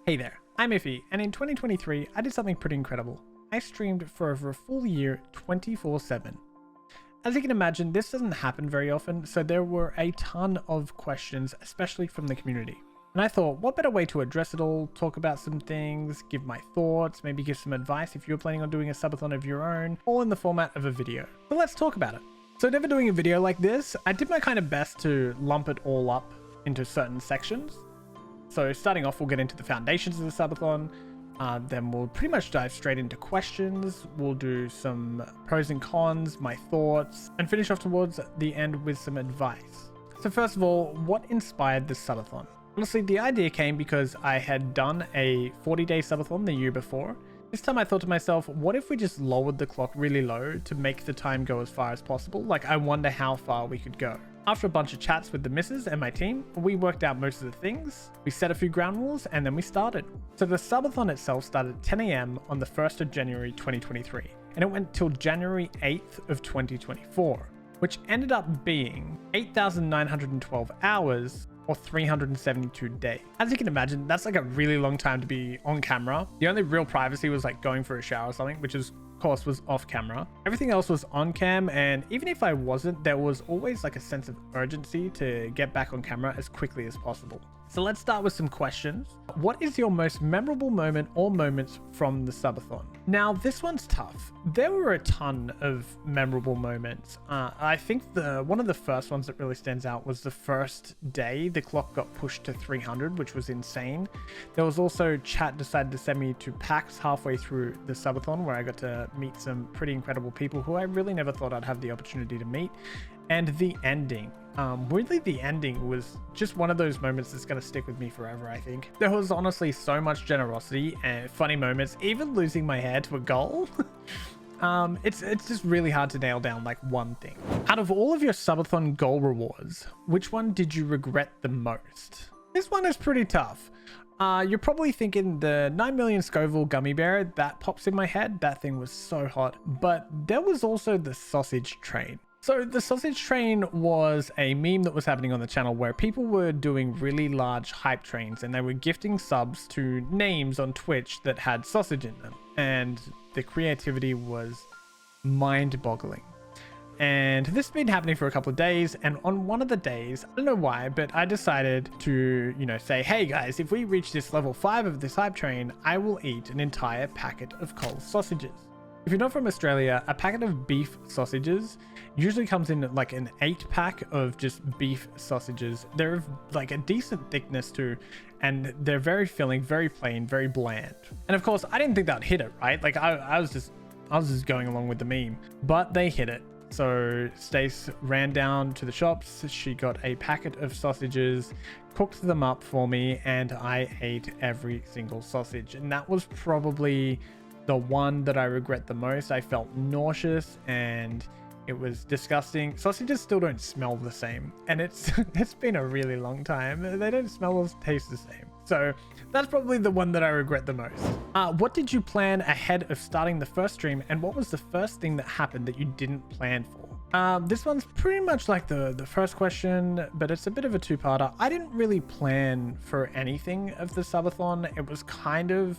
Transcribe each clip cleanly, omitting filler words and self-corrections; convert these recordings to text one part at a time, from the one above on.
Hey there, I'm Iffy, and in 2023, I did something pretty incredible. I streamed for over a full year 24/7. As you can imagine, this doesn't happen very often, so there were a ton of questions, especially from the community. And I thought, what better way to address it all, talk about some things, give my thoughts, maybe give some advice if you're planning on doing a subathon of your own, all in the format of a video. So let's talk about it. So never doing a video like this, I did my kind of best to lump it all up into certain sections. So starting off, we'll get into the foundations of the subathon. Then we'll pretty much dive straight into questions. We'll do some pros and cons, my thoughts, and finish off towards the end with some advice. So first of all, what inspired this subathon? Honestly, the idea came because I had done a 40-day subathon the year before. This time I thought to myself, what if we just lowered the clock really low to make the time go as far as possible? Like, I wonder how far we could go. After a bunch of chats with the missus and my team, we worked out most of the things, we set a few ground rules, and then we started. So the subathon itself started at 10 AM on the 1st of January 2023, and it went till January 8th of 2024, which ended up being 8,912 hours or 372 days. As you can imagine, that's like a really long time to be on camera. The only real privacy was like going for a shower or something, which is course was off camera. Everything else was on cam, and even if I wasn't, there was always like a sense of urgency to get back on camera as quickly as possible. So let's start with some questions. What is your most memorable moment or moments from the subathon? Now, this one's tough. There were a ton of memorable moments. I think one of the first ones that really stands out was the first day the clock got pushed to 300, which was insane. There was also chat decided to send me to PAX halfway through the subathon, where I got to meet some pretty incredible people who I really never thought I'd have the opportunity to meet. And the ending. Weirdly, the ending was just one of those moments that's going to stick with me forever, I think. There was honestly so much generosity and funny moments, even losing my hair to a goal. It's just really hard to nail down like one thing. Out of all of your subathon goal rewards, which one did you regret the most? This one is pretty tough. You're probably thinking the 9 million Scoville gummy bear that pops in my head. That thing was so hot. But there was also the sausage train. So the sausage train was a meme that was happening on the channel where people were doing really large hype trains and they were gifting subs to names on Twitch that had sausage in them. And the creativity was mind-boggling. And this has been happening for a couple of days, and on one of the days, I don't know why, but I decided to, say, hey guys, if we reach this level 5 of this hype train, I will eat an entire packet of Coles sausages. If you're not from Australia, a packet of beef sausages usually comes in like an 8-pack of just beef sausages. They're like a decent thickness too, and they're very filling, very plain, very bland. And of course, I didn't think that'd hit it, right? Like I was just going along with the meme, but they hit it. So Stace ran down to the shops. She got a packet of sausages, cooked them up for me, and I ate every single sausage. And that was probably the one that I regret the most. I felt nauseous and it was disgusting. Sausages still don't smell the same, and it's been a really long time. They don't smell or taste the same. So that's probably the one that I regret the most. What did you plan ahead of starting the first stream, and what was the first thing that happened that you didn't plan for? This one's pretty much like the first question, but it's a bit of a two-parter. I didn't really plan for anything of the subathon. It was kind of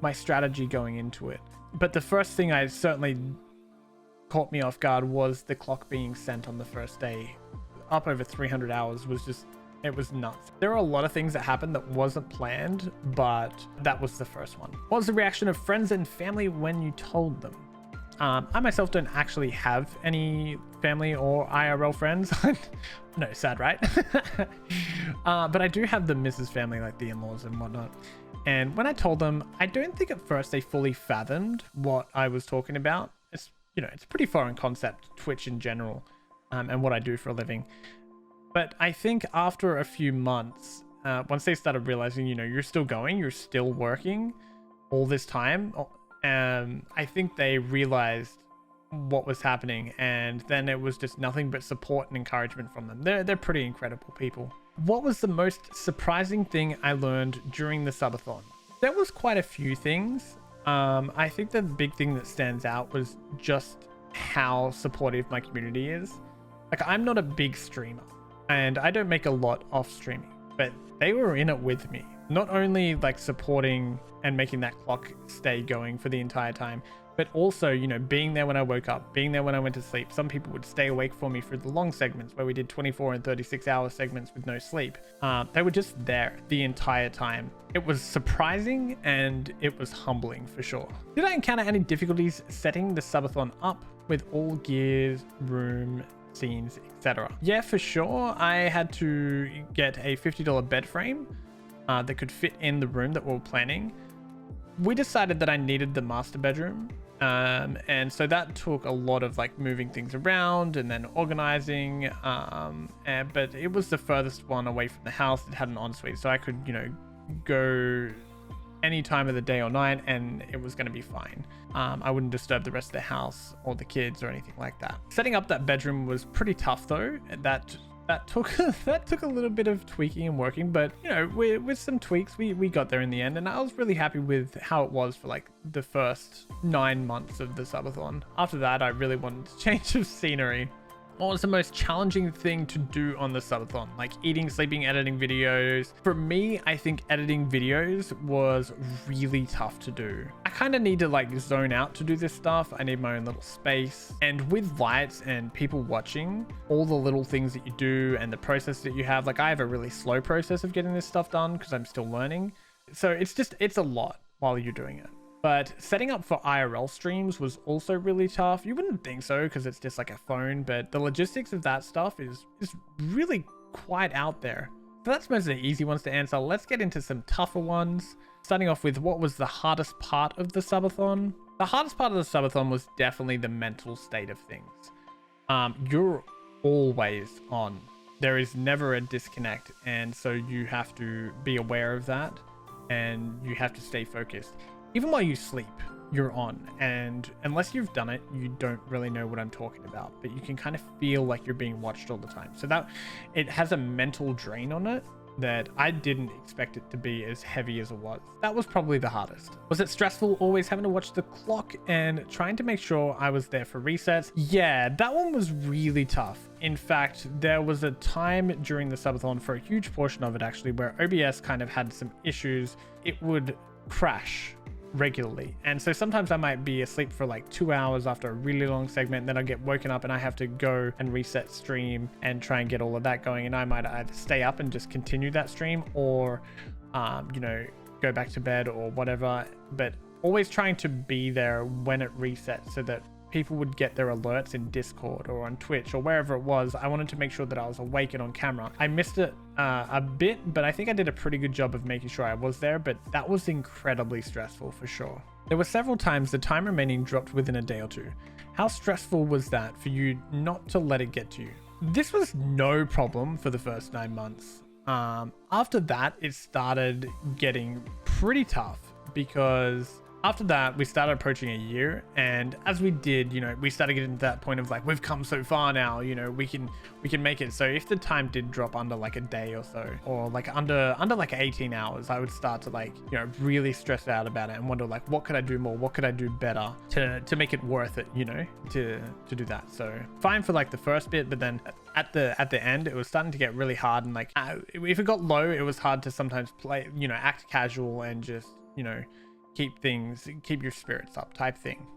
my strategy going into it. But the first thing I certainly caught me off guard was the clock being sent on the first day. Up over 300 hours was just, it was nuts. There are a lot of things that happened that wasn't planned, but that was the first one. What was the reaction of friends and family when you told them? I myself don't actually have any family or IRL friends. No, sad, right? But I do have the Mrs. family, like the in-laws and whatnot. And when I told them, I don't think at first they fully fathomed what I was talking about. It's, it's a pretty foreign concept, Twitch in general, and what I do for a living. But I think after a few months, once they started realizing, you're still going, you're still working all this time, I think they realized what was happening, and then it was just nothing but support and encouragement from them. They're pretty incredible people. What was the most surprising thing I learned during the subathon? There was quite a few things. I think the big thing that stands out was just how supportive my community is. Like, I'm not a big streamer and I don't make a lot off streaming, but they were in it with me. not only like supporting and making that clock stay going for the entire time, but also, you know, being there when I woke up, being there when I went to sleep. Some people would stay awake for me for the long segments where we did 24 and 36-hour segments with no sleep. They were just there the entire time. It was surprising and it was humbling for sure. Did I encounter any difficulties setting the subathon up with all gears, room, scenes, etc.? Yeah, for sure. I had to get a $50 bed frame that could fit in the room that we were planning. We decided that I needed the master bedroom. And so that took a lot of like moving things around and then organizing. But it was the furthest one away from the house. It had an ensuite, so I could, you know, go any time of the day or night and it was going to be fine. I wouldn't disturb the rest of the house or the kids or anything like that. Setting up that bedroom was pretty tough though. That took a little bit of tweaking and working, but you know, with some tweaks, we got there in the end, and I was really happy with how it was for like the first 9 months of the subathon. After that, I really wanted to change of scenery. What was the most challenging thing to do on the subathon? Like eating, sleeping, editing videos. For me, I think editing videos was really tough to do. I kind of need to like zone out to do this stuff. I need my own little space. And with lights and people watching, all the little things that you do and the process that you have, like I have a really slow process of getting this stuff done because I'm still learning. So it's a lot while you're doing it. But setting up for IRL streams was also really tough. You wouldn't think so because it's just like a phone, but the logistics of that stuff is really quite out there. So that's most of the easy ones to answer. Let's get into some tougher ones. Starting off with what was the hardest part of the subathon. The hardest part of the subathon was definitely the mental state of things. You're always on. There is never a disconnect, and so you have to be aware of that and you have to stay focused. Even while you sleep, you're on, and unless you've done it, you don't really know what I'm talking about, but you can kind of feel like you're being watched all the time. So that it has a mental drain on it that I didn't expect it to be as heavy as it was. That was probably the hardest. Was it stressful always having to watch the clock and trying to make sure I was there for resets? Yeah, that one was really tough. In fact, there was a time during the subathon for a huge portion of it actually where OBS kind of had some issues. It would crash regularly, and so sometimes I might be asleep for like 2 hours after a really long segment, and then I get woken up and I have to go and reset stream and try and get all of that going, and I might either stay up and just continue that stream or you know, go back to bed or whatever, but always trying to be there when it resets so that people would get their alerts in Discord or on Twitch or wherever it was. I wanted to make sure that I was awake and on camera. I missed it a bit, but I think I did a pretty good job of making sure I was there, but that was incredibly stressful for sure. There were several times the time remaining dropped within a day or two. How stressful was that for you not to let it get to you? This was no problem for the first 9 months. After that, it started getting pretty tough because after that, we started approaching a year, and as we did, you know, we started getting to that point of like, we've come so far now, you know, we can make it. So if the time did drop under like a day or so, or like under like 18 hours, I would start to like, you know, really stress out about it and wonder like, what could I do more? What could I do better to make it worth it, you know, to do that. So fine for like the first bit, but then at the end, it was starting to get really hard, and like, if it got low, it was hard to sometimes play, you know, act casual and just, you know, keep your spirits up type thing.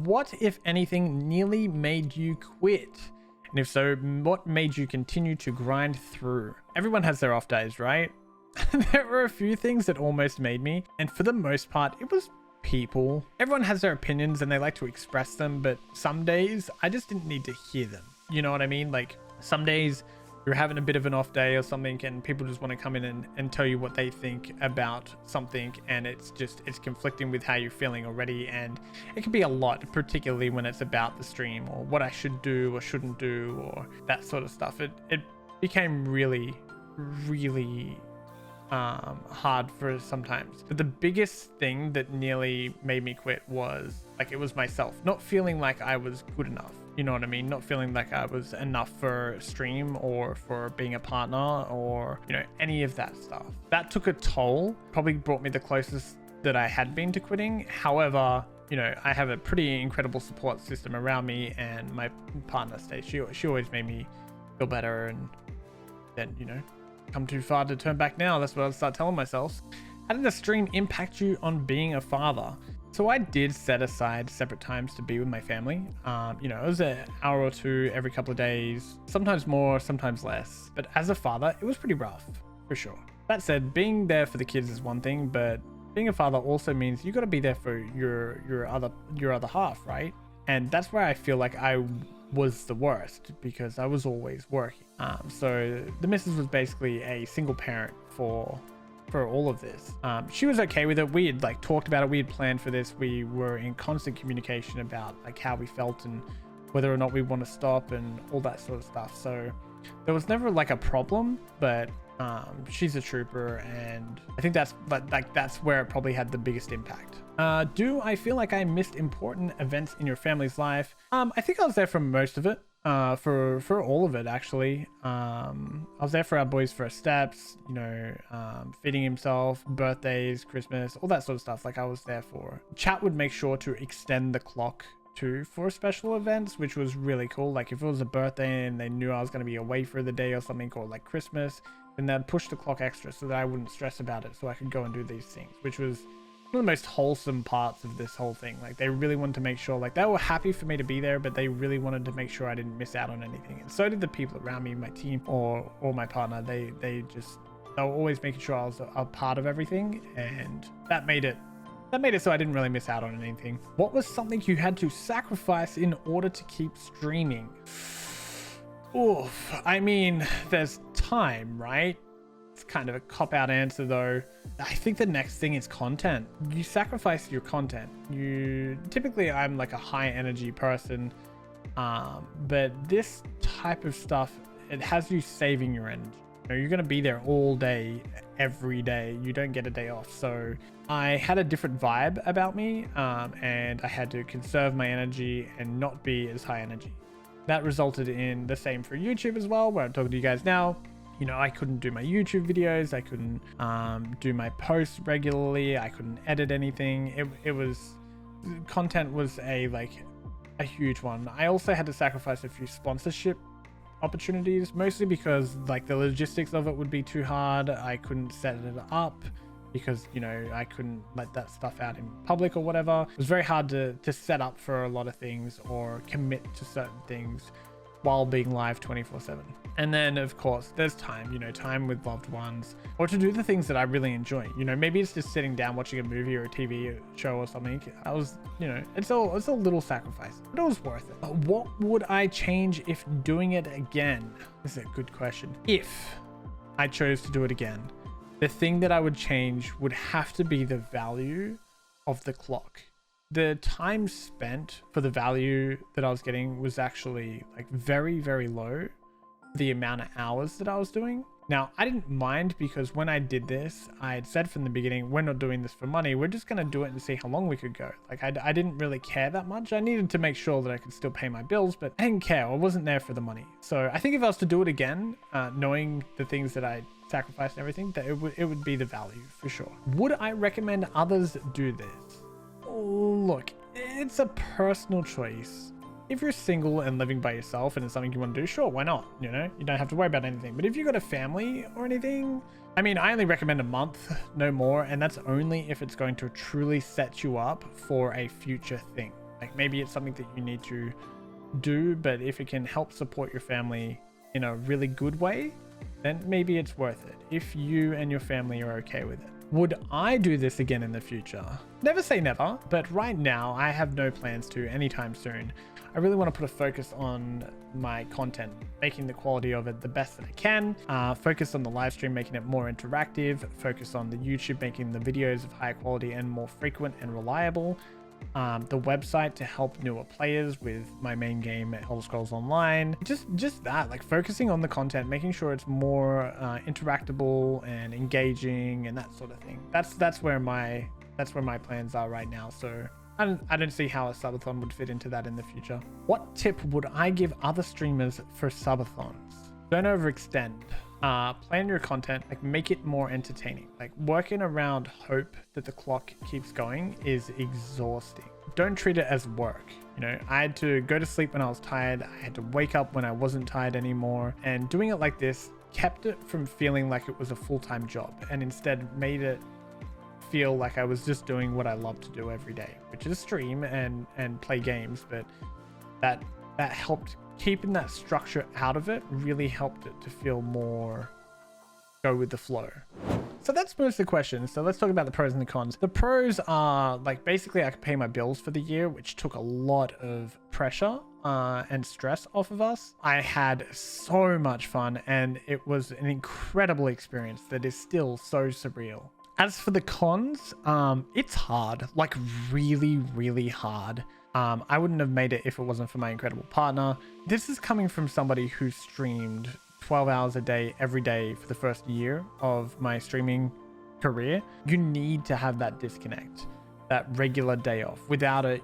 What, if anything, nearly made you quit? And if so, what made you continue to grind through? Everyone has their off days, right? There were a few things that almost made me, and for the most part, it was people. Everyone has their opinions and they like to express them, but some days I just didn't need to hear them. You know what I mean? Like some days you're having a bit of an off day or something, and people just want to come in and tell you what they think about something, and it's conflicting with how you're feeling already, and it can be a lot, particularly when it's about the stream or what I should do or shouldn't do or that sort of stuff. It became really hard for sometimes. But the biggest thing that nearly made me quit was like, it was myself not feeling like I was good enough. You know what I mean? Not feeling like I was enough for stream or for being a partner or, you know, any of that stuff. That took a toll, probably brought me the closest that I had been to quitting. However, you know, I have a pretty incredible support system around me, and my partner Stace, she always made me feel better, and then, you know, come too far to turn back now. That's what I'll start telling myself. How did the stream impact you on being a father? So I did set aside separate times to be with my family. You know, it was an hour or two every couple of days, sometimes more, sometimes less. But as a father, it was pretty rough, for sure. That said, being there for the kids is one thing, but being a father also means you got to be there for your other half, right? And that's where I feel like I was the worst, because I was always working. So the missus was basically a single parent for all of this. She was okay with it. We had like talked about it. We had planned for this. We were in constant communication about like how we felt and whether or not we want to stop and all that sort of stuff. So there was never like a problem, but she's a trooper, and I think that's where it probably had the biggest impact. Do I feel like I missed important events in your family's life? I think I was there for most of it. For all of it, actually. I was there for our boys' first steps, you know, feeding himself, birthdays, Christmas, all that sort of stuff. Like, I was there for. Chat would make sure to extend the clock too for special events, which was really cool. Like, if it was a birthday and they knew I was going to be away for the day or something, or like Christmas, then they'd push the clock extra so that I wouldn't stress about it, so I could go and do these things, which was one of the most wholesome parts of this whole thing. Like, they really wanted to make sure, like, they were happy for me to be there, but they really wanted to make sure I didn't miss out on anything. And so did the people around me, my team or my partner. They were always making sure I was a part of everything, and that made it so I didn't really miss out on anything. What was something you had to sacrifice in order to keep streaming? Oof. I mean, there's time, right? It's kind of a cop-out answer, though. I think the next thing is content. You sacrifice your content. Typically, I'm like a high energy person, but this type of stuff, it has you saving your energy. You know, you're going to be there all day, every day. You don't get a day off. So I had a different vibe about me, and I had to conserve my energy and not be as high energy. That resulted in the same for YouTube as well, where I'm talking to you guys now. You know, I couldn't do my YouTube videos. I couldn't do my posts regularly. I couldn't edit anything. Content was a huge one. I also had to sacrifice a few sponsorship opportunities, mostly because like the logistics of it would be too hard. I couldn't set it up because, you know, I couldn't let that stuff out in public or whatever. It was very hard to set up for a lot of things or commit to certain things while being live 24/7. And then of course there's time, you know, time with loved ones, or to do the things that I really enjoy. You know, maybe it's just sitting down watching a movie or a TV show or something. It's a little sacrifice, but it was worth it. What would I change if doing it again? This is a good question. If I chose to do it again, the thing that I would change would have to be the value of the clock. The time spent for the value that I was getting was actually like very, very low. The amount of hours that I was doing. Now, I didn't mind, because when I did this, I had said from the beginning, we're not doing this for money. We're just going to do it and see how long we could go. Like, I didn't really care that much. I needed to make sure that I could still pay my bills, but I didn't care. I wasn't there for the money. So I think if I was to do it again, knowing the things that I sacrificed and everything, that it would be the value for sure. Would I recommend others do this? Look, it's a personal choice. If you're single and living by yourself and it's something you want to do, sure, why not? You know, you don't have to worry about anything. But if you've got a family or anything, I mean, I only recommend a month, no more. And that's only if it's going to truly set you up for a future thing. Like, maybe it's something that you need to do, but if it can help support your family in a really good way, then maybe it's worth it. If you and your family are okay with it. Would I do this again in the future? Never say never, but right now I have no plans to anytime soon. I really want to put a focus on my content, making the quality of it the best that I can, focus on the live stream, making it more interactive, focus on the YouTube, making the videos of higher quality and more frequent and reliable, the website to help newer players with my main game, Elder Scrolls Online. Just that, like focusing on the content, making sure it's more interactable and engaging and that sort of thing. That's where my plans are right now. So I don't see how a subathon would fit into that in the future. What tip would I give other streamers for subathons? Don't overextend. Plan your content, like make it more entertaining. Like, working around hope that the clock keeps going is exhausting. Don't treat it as work. You know, I had to go to sleep when I was tired. I had to wake up when I wasn't tired anymore. And doing it like this kept it from feeling like it was a full-time job and instead made it feel like I was just doing what I love to do every day, which is stream and play games. But that helped, keeping that structure out of it really helped it to feel more go with the flow. So that's most of the questions. So let's talk about the pros and the cons. The pros are like, basically I could pay my bills for the year, which took a lot of pressure and stress off of us. I had so much fun and it was an incredible experience that is still so surreal. As for the cons, it's hard, like really, really hard. I wouldn't have made it if it wasn't for my incredible partner. This is coming from somebody who streamed 12 hours a day every day for the first year of my streaming career. You need to have that disconnect, that regular day off. Without it,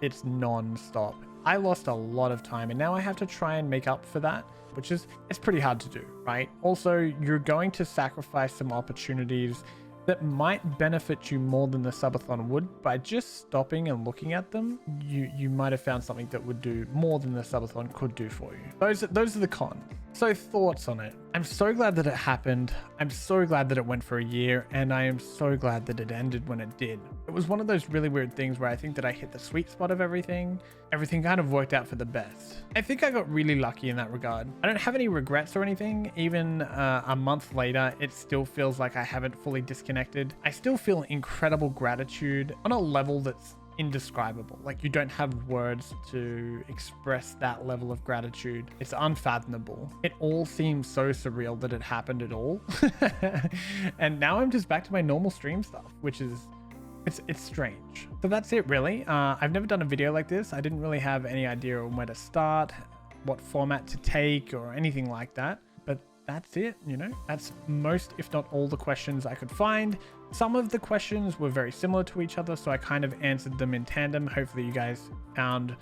it's non-stop. I lost a lot of time and now I have to try and make up for that, which is, it's pretty hard to do, right? Also, you're going to sacrifice some opportunities that might benefit you more than the subathon would. By just stopping and looking at them, you might have found something that would do more than the subathon could do for you. Those are the cons. So thoughts on it. I'm so glad that it happened. I'm so glad that it went for a year, and I am so glad that it ended when it did. It was one of those really weird things where I think that I hit the sweet spot of everything. Everything kind of worked out for the best. I think I got really lucky in that regard. I don't have any regrets or anything. Even a month later, it still feels like I haven't fully disconnected. I still feel incredible gratitude on a level that's indescribable. Like, you don't have words to express that level of gratitude. It's unfathomable. It all seems so surreal that it happened at all. And now I'm just back to my normal stream stuff, which is it's strange. So that's it, really. I've never done a video like this. I didn't really have any idea on where to start, what format to take, or anything like that. But that's it, you know. That's most, if not all, the questions I could find. Some of the questions were very similar to each other, so I kind of answered them in tandem. Hopefully you guys found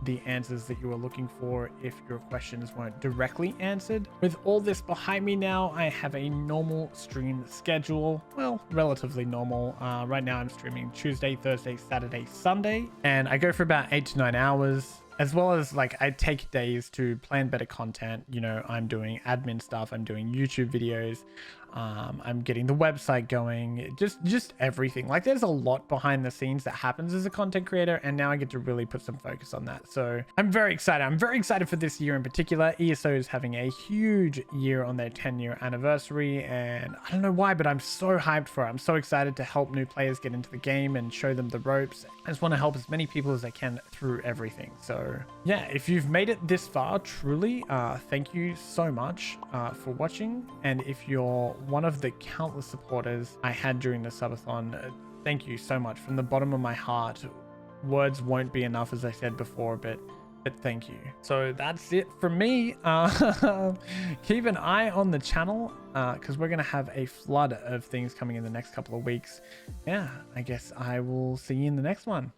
the answers that you were looking for if your questions weren't directly answered. With all this behind me now, I have a normal stream schedule. Well, relatively normal. Right now I'm streaming Tuesday, Thursday, Saturday, Sunday, and I go for about 8 to 9 hours. As well as, like, I take days to plan better content. You know, I'm doing admin stuff, I'm doing YouTube videos, I'm getting the website going, just everything. Like, there's a lot behind the scenes that happens as a content creator, and now I get to really put some focus on that. So I'm very excited. I'm very excited for this year in particular. ESO is having a huge year on their 10-year anniversary, and I don't know why, but I'm so hyped for it. I'm so excited to help new players get into the game and show them the ropes. I just want to help as many people as I can through everything. So yeah, if you've made it this far, truly, thank you so much for watching. And if you're one of the countless supporters I had during the subathon, thank you so much from the bottom of my heart. Words won't be enough, as I said before, but thank you. So that's it from me. Keep an eye on the channel because we're gonna have a flood of things coming in the next couple of weeks. Yeah, I guess I will see you in the next one.